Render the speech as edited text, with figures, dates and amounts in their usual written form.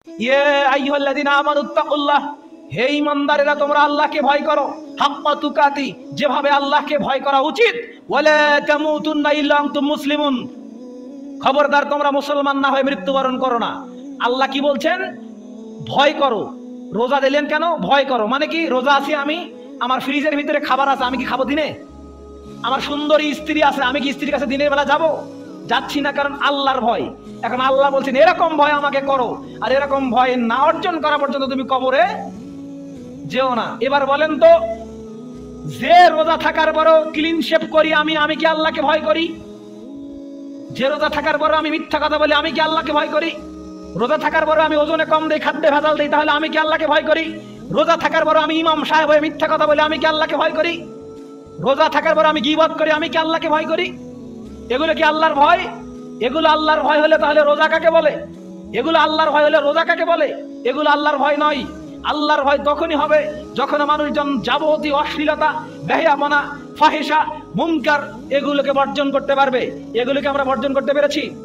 ইয়া আইয়ুহাল্লাযীনা আমানুত্তাকুল্লাহ, হে ঈমানদারেরা তোমরা আল্লাহকে ভয় করো, হাক্কা তুকাতি, যেভাবে আল্লাহকে ভয় করা উচিত। ওয়ালা তামুতুন্না ইল্লা আনতুম মুসলিমুন, খবরদার তোমরা মুসলমান না হয়ে মৃত্যুবরণ করো না। আল্লাহ কি বলছেন? ভয় করো। রোজা দিলেন কেন? ভয় করো মানে কি? রোজা আছি আমি, আমার ফ্রিজের ভিতরে খাবার আছে, আমি কি খাবো দিনে? আমার সুন্দরী স্ত্রী আছে, আমি কি স্ত্রীর কাছে দিনের বেলা যাব? যাচ্ছি না, কারণ আল্লাহর ভয়। এখন আল্লাহ বলছেন এরকম ভয় আমাকে করো, আর এরকম ভয় না অর্জন করা পর্যন্ত তুমি কবরে যেও না। এবার বলেন তো, যে রোজা থাকার পরও ক্লিন শেভ করি আমি কি আল্লাহকে ভয় করি? যে রোজা থাকার পরও আমি মিথ্যা কথা বলি, আমি কি আল্লাহকে ভয় করি? রোজা থাকার পরও আমি ওজনে কম দেই, খাদ্যে ভেজাল দেই, তাহলে আমি কি আল্লাহকে ভয় করি? রোজা থাকার পরও আমি ইমাম সাহেব হয়ে মিথ্যা কথা বলি, আমি কি আল্লাহকে ভয় করি? রোজা থাকার পর আমি গীবত করি, আমি কি আল্লাহকে ভয় করি? এগুলো কি আল্লাহর ভয়? এগুলো আল্লাহর ভয় হলে তাহলে রোজা কাকে বলে? এগুলো আল্লাহর ভয় হলে রোজা কাকে বলে? এগুলো আল্লাহর ভয় নয়। আল্লাহর ভয় তখনই হবে যখন মানুষজন যাবতীয় অশ্লীলতা, বেহায়াপনা, ফাহিশা, মুনকার এগুলোকে বর্জন করতে পারবে। এগুলোকে আমরা বর্জন করতে পেরেছি?